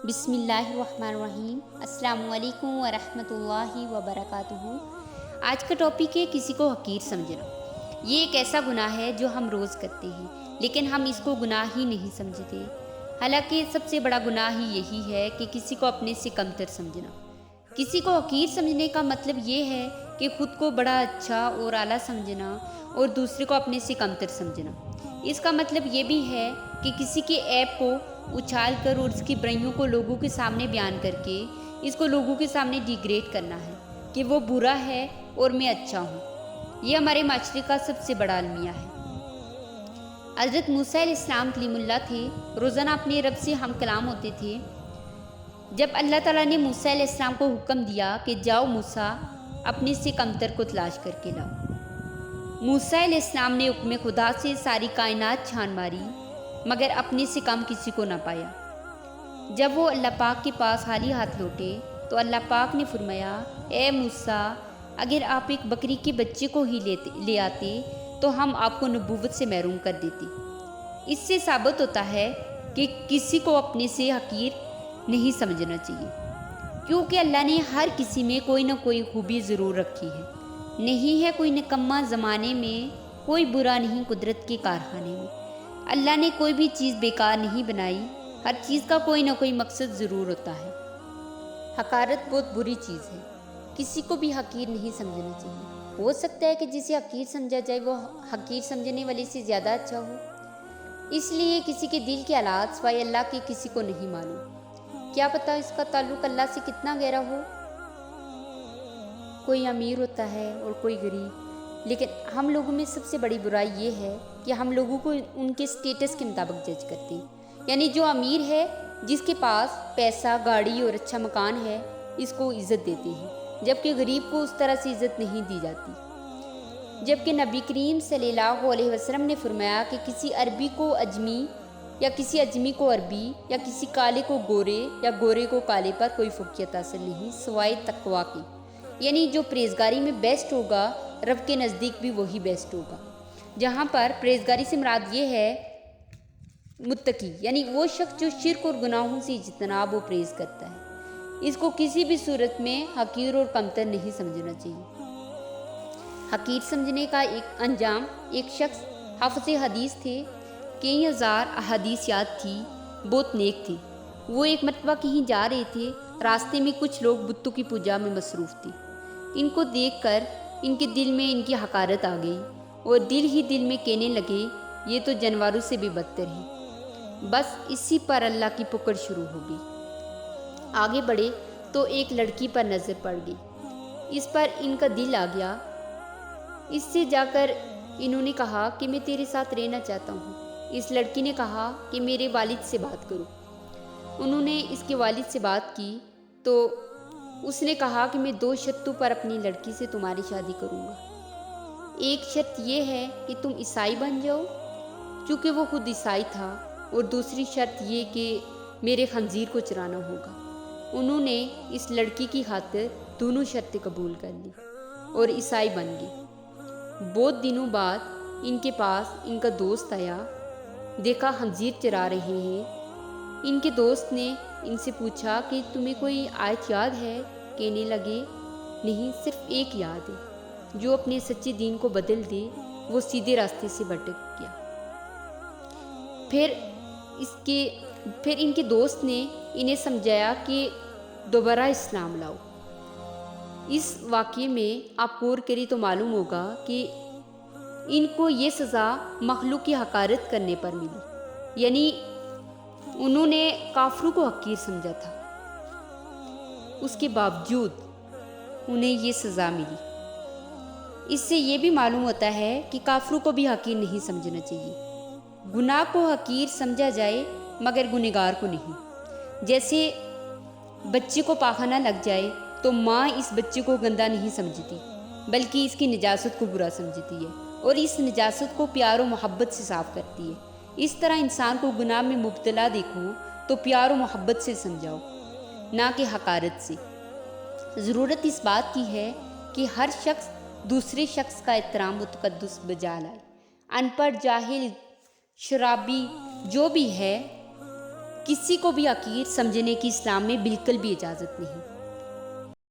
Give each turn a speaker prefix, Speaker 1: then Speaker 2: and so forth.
Speaker 1: بسم اللہ الرحمن الرحیم۔ السلام علیکم ورحمۃ اللہ وبرکاتہ۔ آج کا ٹاپک ہے کسی کو حقیر سمجھنا۔ یہ ایک ایسا گناہ ہے جو ہم روز کرتے ہیں، لیکن ہم اس کو گناہ ہی نہیں سمجھتے۔ حالانکہ سب سے بڑا گناہ ہی یہی ہے کہ کسی کو اپنے سے کمتر سمجھنا۔ کسی کو حقیر سمجھنے کا مطلب یہ ہے کہ خود کو بڑا اچھا اور اعلیٰ سمجھنا اور دوسرے کو اپنے سے کمتر سمجھنا۔ اس کا مطلب یہ بھی ہے کہ کسی کے عیب کو اچھال کر اور اس کی برائیوں کو لوگوں کے سامنے بیان کر کے اس کو لوگوں کے سامنے ڈیگریڈ کرنا ہے کہ وہ برا ہے اور میں اچھا ہوں۔ یہ ہمارے معاشرے کا سب سے بڑا المیہ ہے۔ حضرت موسیٰ علیہ السلام کلیم اللہ تھے، روزانہ اپنے رب سے ہم کلام ہوتے تھے۔ جب اللہ تعالیٰ نے موسیٰ علیہ السلام کو حکم دیا کہ جاؤ موسیٰ، اپنے سے کمتر کو تلاش کر کے لاؤ، موسیٰ علیہ السلام نے حکم خدا سے ساری کائنات چھان ماری مگر اپنے سے کم کسی کو نہ پایا۔ جب وہ اللہ پاک کے پاس خالی ہاتھ لوٹے تو اللہ پاک نے فرمایا، اے موسیٰ، اگر آپ ایک بکری کے بچے کو ہی لے آتے تو ہم آپ کو نبوت سے محروم کر دیتے۔ اس سے ثابت ہوتا ہے کہ کسی کو اپنے سے حقیر نہیں سمجھنا چاہیے، کیونکہ اللہ نے ہر کسی میں کوئی نہ کوئی خوبی ضرور رکھی ہے۔ نہیں ہے کوئی نکما زمانے میں، کوئی برا نہیں قدرت کے کارخانے میں۔ اللہ نے کوئی بھی چیز بیکار نہیں بنائی، ہر چیز کا کوئی نہ کوئی مقصد ضرور ہوتا ہے۔ حقارت بہت بری چیز ہے، کسی کو بھی حقیر نہیں سمجھنا چاہیے۔ ہو سکتا ہے کہ جسے حقیر سمجھا جائے وہ حقیر سمجھنے والے سے زیادہ اچھا ہو، اس لیے کسی کے دل کے حالات سوائے اللہ کے کسی کو نہیں معلوم۔ کیا پتہ اس کا تعلق اللہ سے کتنا گہرا ہو۔ کوئی امیر ہوتا ہے اور کوئی غریب، لیکن ہم لوگوں میں سب سے بڑی برائی یہ ہے کہ ہم لوگوں کو ان کے سٹیٹس کے مطابق جج کرتے ہیں۔ یعنی جو امیر ہے، جس کے پاس پیسہ، گاڑی اور اچھا مکان ہے، اس کو عزت دیتے ہیں، جبکہ غریب کو اس طرح سے عزت نہیں دی جاتی۔ جبکہ نبی کریم صلی اللہ علیہ وسلم نے فرمایا کہ کسی عربی کو اجمی یا کسی اجمی کو عربی یا کسی کالے کو گورے یا گورے کو کالے پر کوئی فوقیت حاصل نہیں سوائے تقویٰ کی۔ یعنی جو پرہیزگاری میں بیسٹ ہوگا، رب کے نزدیک بھی وہی بیسٹ ہوگا۔ جہاں پر پرہیزگاری سے مراد یہ ہے متقی، یعنی وہ شخص جو شرک اور گناہوں سے اجتناب و پرہیز کرتا ہے، اس کو کسی بھی صورت میں حقیر اور کمتر نہیں سمجھنا چاہیے۔ حقیر سمجھنے کا ایک انجام، ایک شخص حافظ حدیث تھے، کئی ہزار احادیث یاد تھی، بہت نیک تھے۔ وہ ایک مرتبہ کہیں جا رہے تھے، راستے میں کچھ لوگ بتوں کی پوجا میں مصروف تھے۔ ان کو دیکھ کر ان کے دل میں ان کی حقارت آ گئی اور دل ہی دل میں کہنے لگے، یہ تو جانوروں سے بھی بدتر ہے۔ بس اسی پر اللہ کی پکڑ شروع ہو گئی۔ آگے بڑھے تو ایک لڑکی پر نظر پڑ گئی، اس پر ان کا دل آ گیا۔ اس سے جا کر انہوں نے کہا کہ میں تیرے ساتھ رہنا چاہتا ہوں۔ اس لڑکی نے کہا کہ میرے والد سے بات کرو۔ انہوں نے اس کے والد سے بات کی تو اس نے کہا کہ میں 2 شرطوں پر اپنی لڑکی سے تمہاری شادی کروں گا۔ ایک شرط یہ ہے کہ تم عیسائی بن جاؤ، چونکہ وہ خود عیسائی تھا، اور دوسری شرط یہ کہ میرے خنزیر کو چرانا ہوگا۔ انہوں نے اس لڑکی کی خاطر دونوں شرطیں قبول کر لی اور عیسائی بن گئے۔ بہت دنوں بعد ان کے پاس ان کا دوست آیا، دیکھا خنزیر چرا رہے ہیں۔ ان کے دوست نے ان سے پوچھا کہ تمہیں کوئی آیت یاد ہے؟ کہنے لگے، نہیں، صرف ایک یاد ہے، جو اپنے سچے دین کو بدل دے وہ سیدھے راستے سے بھٹک گیا۔ پھر ان کے دوست نے انہیں سمجھایا کہ دوبارہ اسلام لاؤ۔ اس واقعے میں آپ غور کریں تو معلوم ہوگا کہ ان کو یہ سزا مخلوق کی حقارت کرنے پر ملی، یعنی انہوں نے کافروں کو حقیر سمجھا تھا، اس کے باوجود انہیں یہ سزا ملی۔ اس سے یہ بھی معلوم ہوتا ہے کہ کافروں کو بھی حقیر نہیں سمجھنا چاہیے۔ گناہ کو حقیر سمجھا جائے مگر گنہگار کو نہیں۔ جیسے بچے کو پاخانہ لگ جائے تو ماں اس بچے کو گندا نہیں سمجھتی بلکہ اس کی نجاست کو برا سمجھتی ہے اور اس نجاست کو پیار و محبت سے صاف کرتی ہے۔ اس طرح انسان کو گناہ میں مبتلا دیکھو تو پیار و محبت سے سمجھاؤ، نہ کہ حقارت سے۔ ضرورت اس بات کی ہے کہ ہر شخص دوسرے شخص کا احترام و تقدس بجا لائے۔ ان پڑھ، جاہل، شرابی جو بھی ہے، کسی کو بھی حقیر سمجھنے کی اسلام میں بالکل بھی اجازت نہیں۔